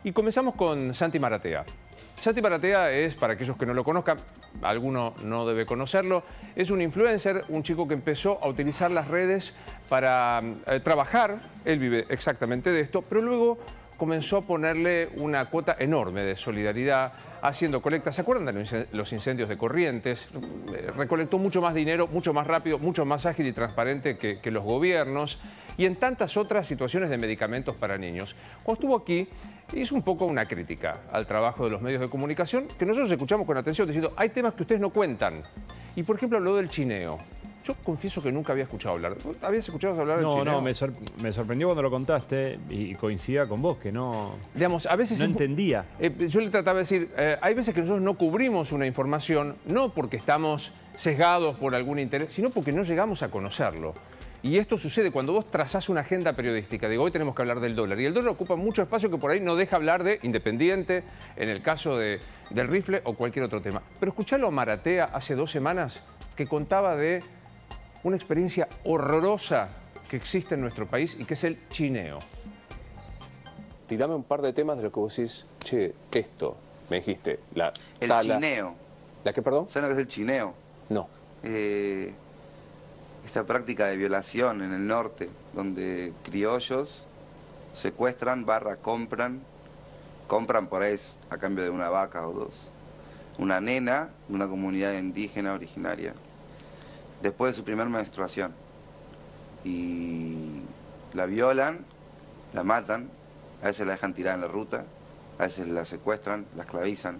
Y comenzamos con Santi Maratea. Santi Maratea es, para aquellos que no lo conozcan, alguno no debe conocerlo, es un influencer, un chico que empezó a utilizar las redes para trabajar, él vive exactamente de esto, pero luego comenzó a ponerle una cuota enorme de solidaridad, haciendo colectas. ¿Se acuerdan de los incendios de Corrientes? Recolectó mucho más dinero, mucho más rápido, mucho más ágil y transparente que los gobiernos, y en tantas otras situaciones de medicamentos para niños. Cuando estuvo aquí, hizo un poco una crítica al trabajo de los medios de comunicación, que nosotros escuchamos con atención, diciendo, hay temas que ustedes no cuentan. Y, por ejemplo, habló del chineo. Yo confieso que nunca había escuchado hablar. ¿Habías escuchado hablar del chineo? No, me sorprendió cuando lo contaste y coincidía con vos, que no, digamos, a veces no entendía. Yo le trataba de decir, hay veces que nosotros no cubrimos una información, no porque estamos sesgados por algún interés, sino porque no llegamos a conocerlo. Y esto sucede cuando vos trazás una agenda periodística. Digo, hoy tenemos que hablar del dólar. Y el dólar ocupa mucho espacio que por ahí no deja hablar de Independiente, en el caso del rifle o cualquier otro tema. Pero escuchalo a Maratea hace 2 semanas, que contaba de una experiencia horrorosa que existe en nuestro país y que es el chineo. Tirame un par de temas de lo que vos decís, che, esto, me dijiste, la el tala. Chineo. ¿La qué, perdón? ¿Saben lo que es el chineo? No. Esta práctica de violación en el norte, donde criollos secuestran, compran por ahí a cambio de una vaca o 2, una nena de una comunidad indígena originaria, después de su primera menstruación. Y la violan, la matan, a veces la dejan tirada en la ruta, a veces la secuestran, la esclavizan,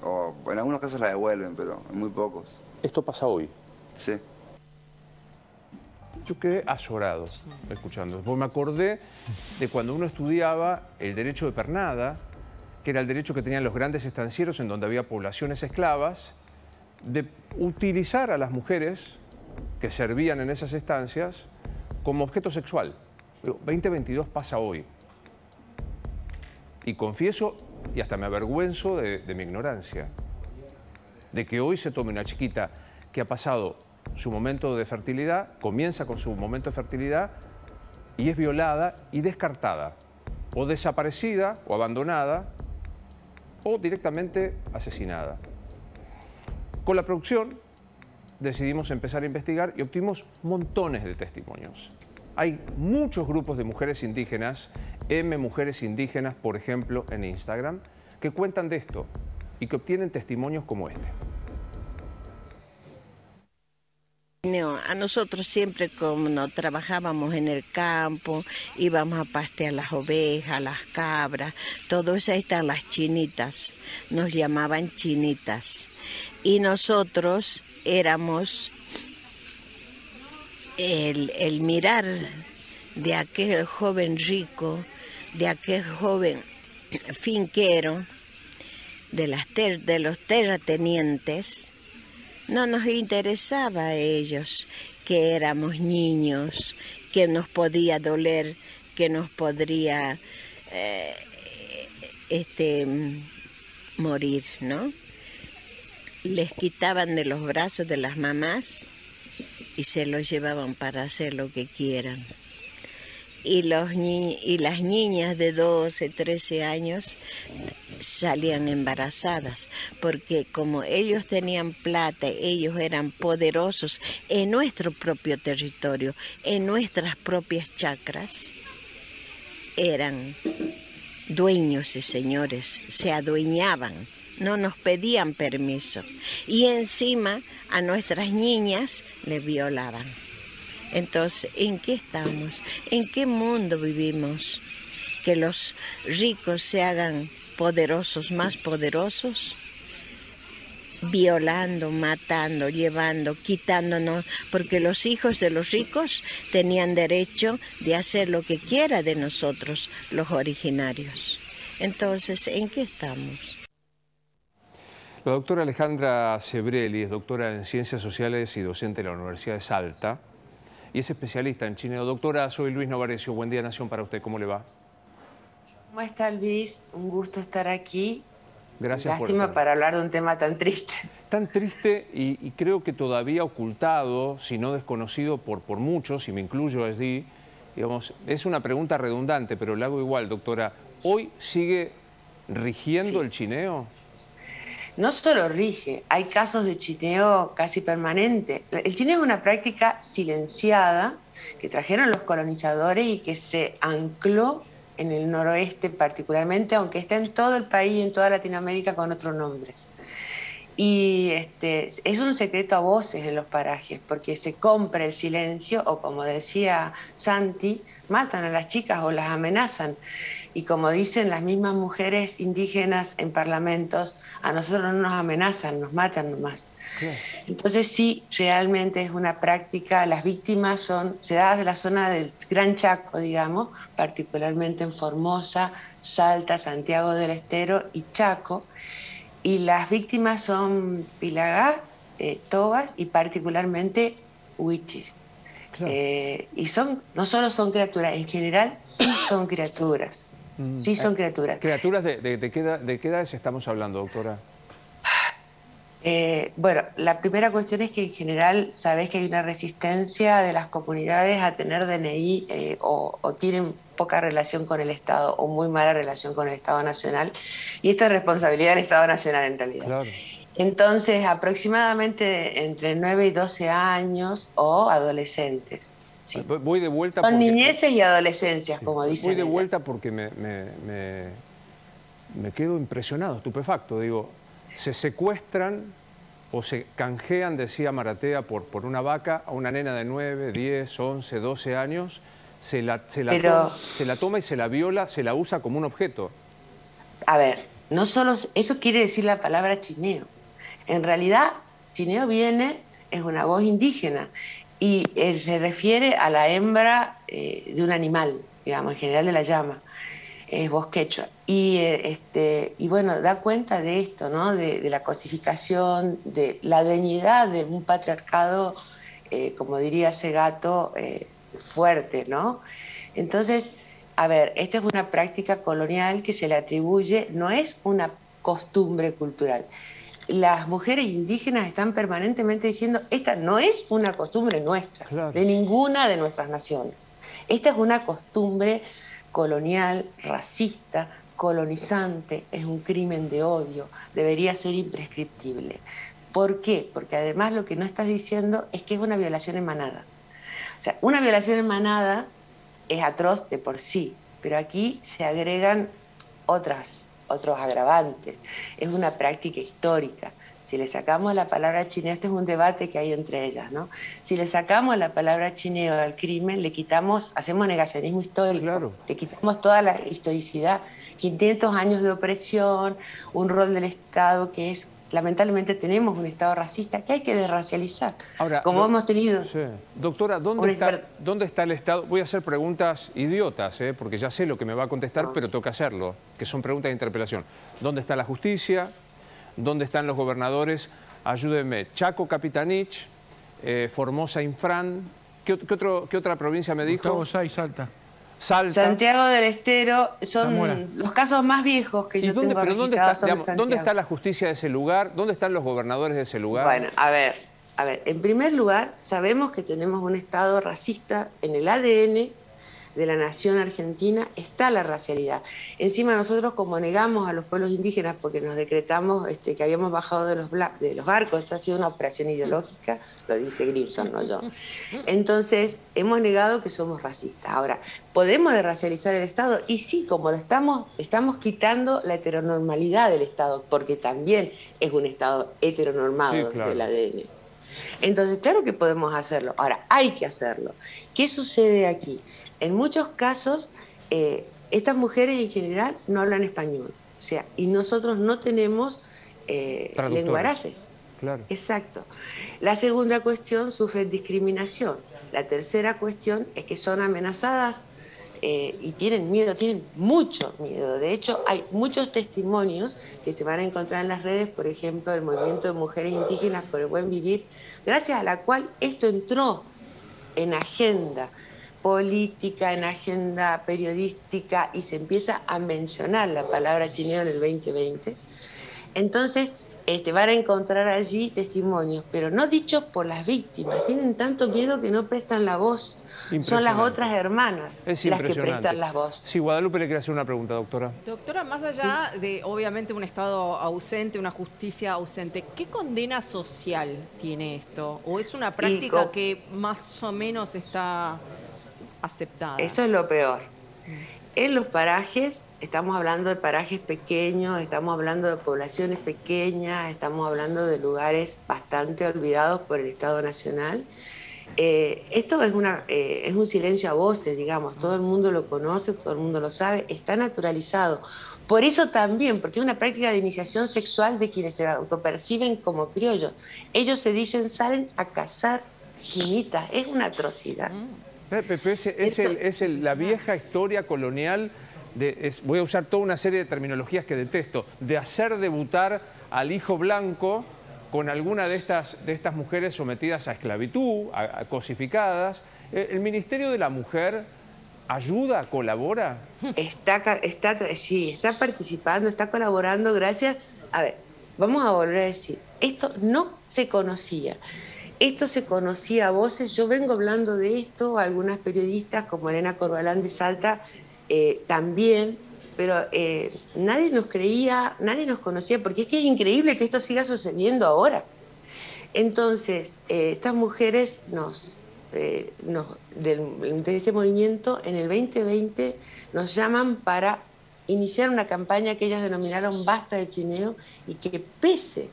o en algunos casos la devuelven, pero en muy pocos. Esto pasa hoy. Sí. Yo quedé azorado escuchando, porque me acordé de cuando uno estudiaba el derecho de pernada, que era el derecho que tenían los grandes estancieros en donde había poblaciones esclavas, de utilizar a las mujeres que servían en esas estancias como objeto sexual. Pero 2022 pasa hoy. Y confieso, y hasta me avergüenzo de mi ignorancia, de que hoy se tome una chiquita que ha pasado su momento de fertilidad, comienza con su momento de fertilidad y es violada y descartada, o desaparecida o abandonada, o directamente asesinada. Con la producción decidimos empezar a investigar y obtuvimos montones de testimonios. Hay muchos grupos de mujeres indígenas, Mujeres Indígenas, por ejemplo, en Instagram, que cuentan de esto y que obtienen testimonios como este. No, a nosotros siempre como no trabajábamos en el campo, íbamos a pastear las ovejas, las cabras, todo eso, ahí están las chinitas, nos llamaban chinitas. Y nosotros éramos el mirar de aquel joven rico, de aquel joven finquero, de los terratenientes. No nos interesaba a ellos, que éramos niños, que nos podía doler, que nos podría morir, ¿no? Les quitaban de los brazos de las mamás y se los llevaban para hacer lo que quieran. Y las niñas de 12, 13 años salían embarazadas, porque como ellos tenían plata, ellos eran poderosos en nuestro propio territorio, en nuestras propias chacras, eran dueños y señores, se adueñaban, no nos pedían permiso. Y encima a nuestras niñas les violaban. Entonces, ¿en qué estamos? ¿En qué mundo vivimos? ¿Que los ricos se hagan poderosos, más poderosos? Violando, matando, llevando, quitándonos, porque los hijos de los ricos tenían derecho de hacer lo que quiera de nosotros, los originarios. Entonces, ¿en qué estamos? La doctora Alejandra Sebrelli es doctora en Ciencias Sociales y docente de la Universidad de Salta y es especialista en chineo. Doctora, soy Luis Novarecio. Buen día, Nación, para usted. ¿Cómo le va? ¿Cómo está, Luis? Un gusto estar aquí. Gracias. Lástima para hablar de un tema tan triste. Tan triste y creo que todavía ocultado, si no desconocido por muchos, y me incluyo allí. Digamos, es una pregunta redundante, pero la hago igual, doctora. ¿hoy sigue rigiendo el chineo? No solo rige, hay casos de chineo casi permanente. El chineo es una práctica silenciada que trajeron los colonizadores y que se ancló en el noroeste particularmente, aunque está en todo el país y en toda Latinoamérica con otro nombre. Y es un secreto a voces en los parajes, porque se compra el silencio, o como decía Santi, matan a las chicas o las amenazan. Y como dicen las mismas mujeres indígenas en parlamentos, a nosotros no nos amenazan, nos matan nomás. Claro. Entonces sí, realmente es una práctica, las víctimas son sedadas de la zona del Gran Chaco, digamos, particularmente en Formosa, Salta, Santiago del Estero y Chaco, y las víctimas son pilagá, tobas y particularmente huichis. Claro. Y no solo son criaturas, en general sí son criaturas. Sí son criaturas. ¿Criaturas de qué edades estamos hablando, doctora? Bueno, la primera cuestión es que en general sabés que hay una resistencia de las comunidades a tener DNI o tienen poca relación con el Estado o muy mala relación con el Estado Nacional, y esta es responsabilidad del Estado Nacional en realidad. Claro. Entonces, aproximadamente entre 9 y 12 años o adolescentes. Sí. Voy de vuelta. Son niñeces y adolescencias, sí, como dicen. Voy de vuelta porque me quedo impresionado, estupefacto. Digo, se secuestran o se canjean, decía Maratea, por una vaca a una nena de 9, 10, 11, 12 años, se la toma y se la viola, se la usa como un objeto. A ver, no solo eso quiere decir la palabra chineo. En realidad, chineo es una voz indígena y se refiere a la hembra de un animal, digamos, en general de la llama. Es voz quechua. Y bueno, da cuenta de esto, ¿no? De la cosificación, de la dueñidad de un patriarcado, como diría Segato, fuerte, ¿no? Entonces, a ver, esta es una práctica colonial que se le atribuye, no es una costumbre cultural. Las mujeres indígenas están permanentemente diciendo, esta no es una costumbre nuestra, claro, de ninguna de nuestras naciones. Esta es una costumbre colonial, racista, colonizante, es un crimen de odio, debería ser imprescriptible. ¿Por qué? Porque además lo que no estás diciendo es que es una violación en manada. O sea, una violación en manada es atroz de por sí, pero aquí se agregan otros agravantes. Es una práctica histórica. Si le sacamos la palabra chineo, este es un debate que hay entre ellas, ¿no? Si le sacamos la palabra chineo al crimen, hacemos negacionismo histórico, claro, le quitamos toda la historicidad, 500 años de opresión, un rol del Estado que es, lamentablemente tenemos un Estado racista que hay que desracializar. Ahora, como hemos tenido... Sí. Doctora, ¿dónde está el Estado? Voy a hacer preguntas idiotas, porque ya sé lo que me va a contestar, pero toca hacerlo, que son preguntas de interpelación. ¿Dónde está la justicia? ¿Dónde están los gobernadores? Ayúdenme. Chaco, Capitanich, Formosa, Infran. ¿Qué otra provincia me dijo? Gustavo Sáenz, Salta. Santiago del Estero son Zamora, los casos más viejos que yo tengo registrados. ¿Dónde está la justicia de ese lugar? ¿Dónde están los gobernadores de ese lugar? Bueno, a ver, en primer lugar, sabemos que tenemos un Estado racista. En el ADN de la nación argentina está la racialidad. Encima nosotros, como negamos a los pueblos indígenas porque nos decretamos que habíamos bajado de los barcos, esto ha sido una operación ideológica, lo dice Grimson, no yo. Entonces, hemos negado que somos racistas. Ahora, ¿podemos desracializar el Estado? Y sí, como lo estamos quitando la heteronormalidad del Estado, porque también es un Estado heteronormado, sí, claro, del ADN. Entonces, claro que podemos hacerlo. Ahora, hay que hacerlo. ¿Qué sucede aquí? En muchos casos, estas mujeres en general no hablan español, o sea, y nosotros no tenemos lenguaraces. Claro. Exacto. La segunda cuestión, sufren discriminación. La tercera cuestión es que son amenazadas y tienen miedo, tienen mucho miedo. De hecho, hay muchos testimonios que se van a encontrar en las redes, por ejemplo, el movimiento de mujeres indígenas por el buen vivir, gracias a la cual esto entró en agenda política, en agenda periodística, y se empieza a mencionar la palabra chineo en el 2020. Entonces, van a encontrar allí testimonios, pero no dichos por las víctimas. Tienen tanto miedo que no prestan la voz. Son las otras hermanas las que prestan la voz. Sí, Guadalupe le quiere hacer una pregunta, doctora. Doctora, más allá de, obviamente, un Estado ausente, una justicia ausente, ¿qué condena social tiene esto? ¿O es una práctica que más o menos está aceptada? Eso es lo peor. En los parajes, estamos hablando de parajes pequeños, estamos hablando de poblaciones pequeñas, estamos hablando de lugares bastante olvidados por el Estado Nacional. Esto es un silencio a voces, digamos, todo el mundo lo conoce, todo el mundo lo sabe, está naturalizado. Por eso también, porque es una práctica de iniciación sexual de quienes se autoperciben como criollos. Ellos se dicen, salen a cazar chinitas, es una atrocidad. Pero es la vieja historia colonial, voy a usar toda una serie de terminologías que detesto, de hacer debutar al hijo blanco con alguna de estas mujeres sometidas a esclavitud, a cosificadas. ¿El Ministerio de la Mujer ayuda, colabora? Sí, está participando, está colaborando gracias... A ver, vamos a volver a decir, esto no se conocía. Esto se conocía a voces. Yo vengo hablando de esto, algunas periodistas como Elena Corbalán de Salta también, pero nadie nos creía, nadie nos conocía, porque es que es increíble que esto siga sucediendo ahora. Entonces, estas mujeres de este movimiento, en el 2020, nos llaman para iniciar una campaña que ellas denominaron Basta de Chineo, y que pese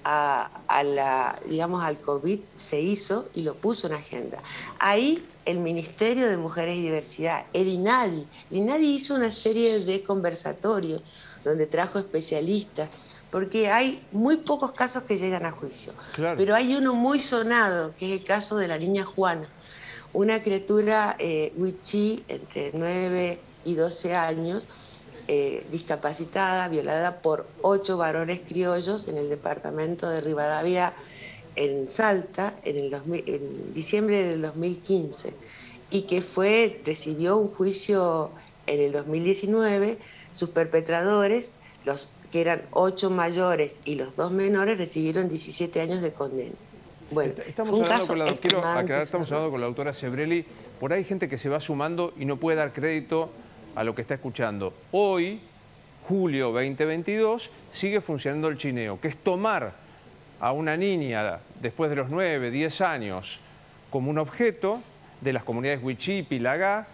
al COVID se hizo y lo puso en agenda. Ahí el Ministerio de Mujeres y Diversidad, el INADI hizo una serie de conversatorios donde trajo especialistas, porque hay muy pocos casos que llegan a juicio. Claro. Pero hay uno muy sonado, que es el caso de la niña Juana, una criatura wichí entre 9 y 12 años, discapacitada, violada por 8 varones criollos en el departamento de Rivadavia, en Salta, en diciembre del 2015, y que recibió un juicio en el 2019. Sus perpetradores, los que eran 8 mayores y los 2 menores, recibieron 17 años de condena. Bueno, estamos hablando con la doctora Sebrelli. Por ahí hay gente que se va sumando y no puede dar crédito a lo que está escuchando. Hoy, julio 2022, sigue funcionando el chineo, que es tomar a una niña después de los 9, 10 años como un objeto de las comunidades wichí y pilagá,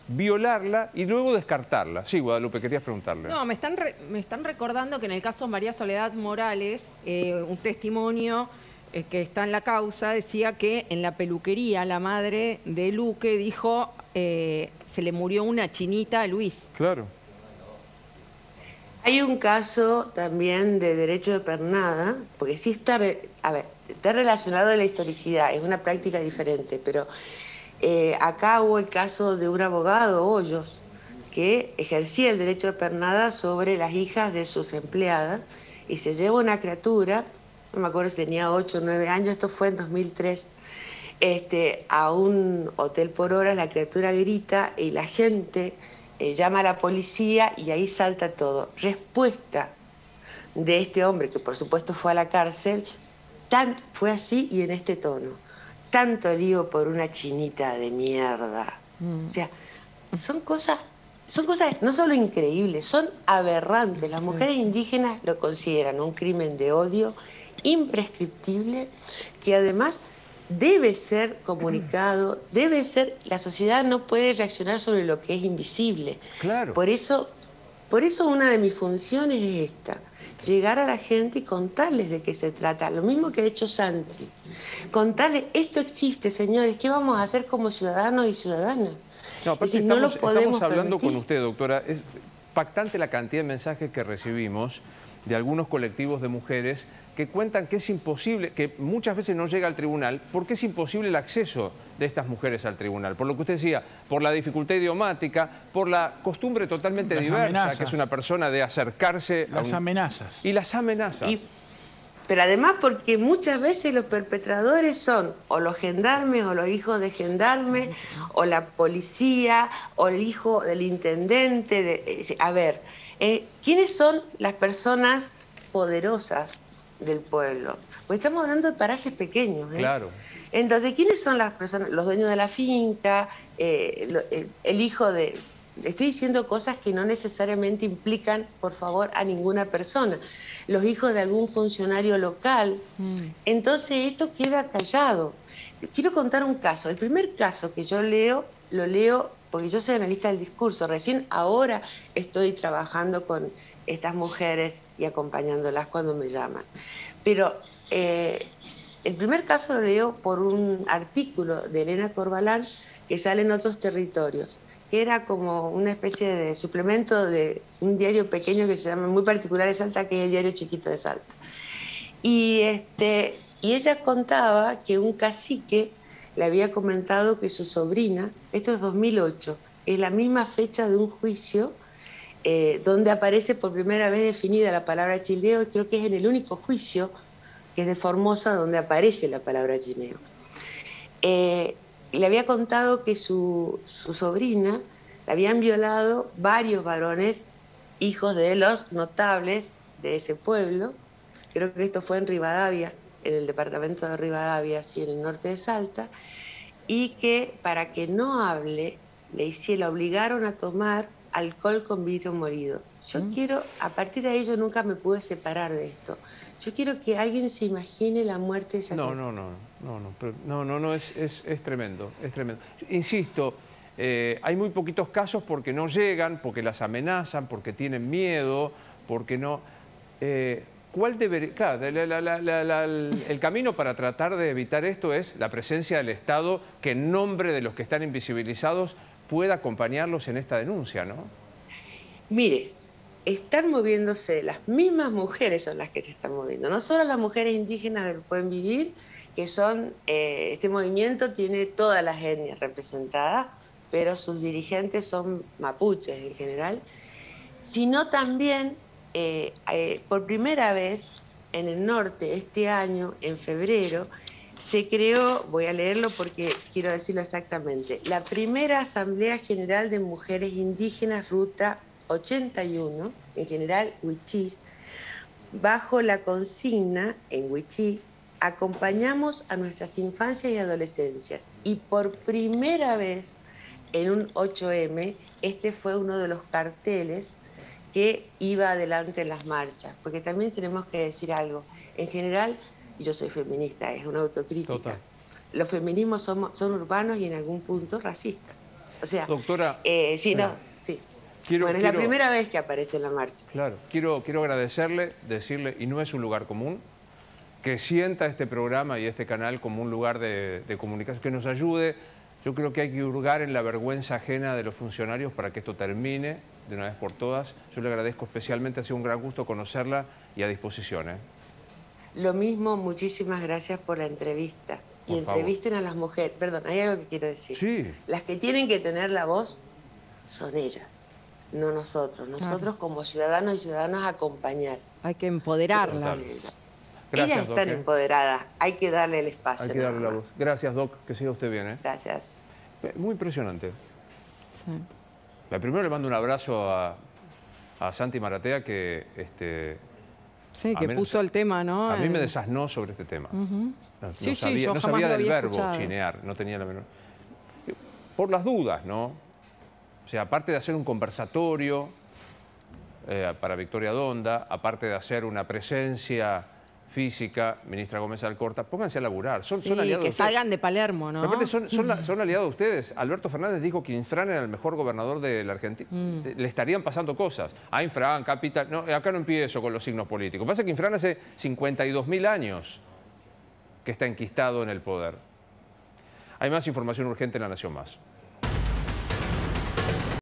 violarla y luego descartarla. Sí, Guadalupe, querías preguntarle. No, me están recordando que en el caso María Soledad Morales, un testimonio que está en la causa, decía que en la peluquería la madre de Luque dijo se le murió una chinita a Luis. Claro. Hay un caso también de derecho de pernada, porque sí está relacionado a la historicidad, es una práctica diferente, pero acá hubo el caso de un abogado, Hoyos, que ejercía el derecho de pernada sobre las hijas de sus empleadas, y se lleva una criatura, no me acuerdo si tenía 8 o 9 años, esto fue en 2003, a un hotel por horas, la criatura grita y la gente llama a la policía y ahí salta todo. Respuesta de este hombre, que por supuesto fue a la cárcel, fue así y en este tono: tanto lío por una chinita de mierda. O sea, son cosas no solo increíbles, son aberrantes. Las mujeres indígenas lo consideran un crimen de odio imprescriptible, que además debe ser comunicado, la sociedad no puede reaccionar sobre lo que es invisible. Claro. Por eso una de mis funciones es esta: llegar a la gente y contarles de qué se trata. Lo mismo que ha hecho Santri. Contarles, esto existe, señores, ¿qué vamos a hacer como ciudadanos y ciudadanas? No, aparte estamos hablando con usted, doctora. Es impactante la cantidad de mensajes que recibimos de algunos colectivos de mujeres que cuentan que es imposible, que muchas veces no llega al tribunal, porque es imposible el acceso de estas mujeres al tribunal. Por lo que usted decía, por la dificultad idiomática, por la costumbre totalmente diversa, que es una persona de acercarse a las amenazas. Y las amenazas. Pero además porque muchas veces los perpetradores son o los gendarmes o los hijos de gendarmes o la policía o el hijo del intendente. ¿Quiénes son las personas poderosas del pueblo. Porque estamos hablando de parajes pequeños. Claro. Entonces, ¿quiénes son las personas? Los dueños de la finca, el hijo de... Estoy diciendo cosas que no necesariamente implican, por favor, a ninguna persona. Los hijos de algún funcionario local. Entonces, esto queda callado. Quiero contar un caso. El primer caso que yo leo, lo leo porque yo soy analista del discurso. Recién ahora estoy trabajando con estas mujeres y acompañándolas cuando me llaman. Pero el primer caso lo leo por un artículo de Elena Corbalán que sale en Otros Territorios, que era como una especie de suplemento de un diario pequeño que se llama muy particular de Salta, que es el Diario Chiquito de Salta. Y ella contaba que un cacique le había comentado que su sobrina, esto es 2008, es la misma fecha de un juicio donde aparece por primera vez definida la palabra chileo, y creo que es en el único juicio que es de Formosa donde aparece la palabra chineo. Le había contado que su sobrina la habían violado varios varones, hijos de los notables de ese pueblo. Creo que esto fue en Rivadavia, en el departamento de Rivadavia, así en el norte de Salta, y que para que no hable, la obligaron a tomar alcohol con vidrio molido. Yo quiero, a partir de ahí yo nunca me pude separar de esto. Yo quiero que alguien se imagine la muerte de esa No, es tremendo, es tremendo. Insisto, hay muy poquitos casos porque no llegan, porque las amenazan, porque tienen miedo, porque no... ¿Cuál debería...? Claro, el camino para tratar de evitar esto es la presencia del Estado que en nombre de los que están invisibilizados pueda acompañarlos en esta denuncia, ¿no? Mire, están moviéndose, las mismas mujeres son las que se están moviendo, no solo las mujeres indígenas del Pueden Vivir, que son, este movimiento tiene todas las etnias representadas, pero sus dirigentes son mapuches en general, sino también, por primera vez en el norte, este año, en febrero, se creó, voy a leerlo porque quiero decirlo exactamente, la primera Asamblea General de Mujeres Indígenas, Ruta 81, en general Huichís, bajo la consigna en Huichí, acompañamos a nuestras infancias y adolescencias. Y por primera vez en un 8M, este fue uno de los carteles que iba adelante en las marchas, porque también tenemos que decir algo. En general, yo soy feminista, es una autocrítica. Total. Los feminismos son urbanos y en algún punto racistas. O sea, doctora, sí. Bueno, es la primera vez que aparece en la marcha. Claro, quiero agradecerle, decirle, y no es un lugar común, que sienta este programa y este canal como un lugar de comunicación, que nos ayude. Yo creo que hay que hurgar en la vergüenza ajena de los funcionarios para que esto termine de una vez por todas. Yo le agradezco especialmente, ha sido un gran gusto conocerla y a disposición. Lo mismo, muchísimas gracias por la entrevista. Y entrevisten a las mujeres. Perdón, hay algo que quiero decir. Sí. Las que tienen que tener la voz son ellas, no nosotros. Nosotros como ciudadanos y ciudadanas acompañar. Hay que empoderarlas. Ellas están empoderadas, hay que darle el espacio. Hay que darle la voz. Gracias, Doc, que siga usted bien. Gracias. Muy impresionante. Sí. Primero le mando un abrazo a Santi Maratea, que... sí, que puso el tema, ¿no? A mí me desasnó sobre este tema. Sí, no sabía del verbo chinear, no tenía la menor... Por las dudas, ¿no? O sea, aparte de hacer un conversatorio para Victoria Donda, aparte de hacer una presencia física, ministra Gómez Alcorta, pónganse a laburar. Son aliados que salgan de Palermo, ¿no? Aparte son aliados de ustedes. Alberto Fernández dijo que Infran era el mejor gobernador de la Argentina. Le estarían pasando cosas. Infran, Capital... No, acá no empiezo con los signos políticos. Lo que pasa es que Infran hace 52.000 años que está enquistado en el poder. Hay más información urgente en La Nación Más.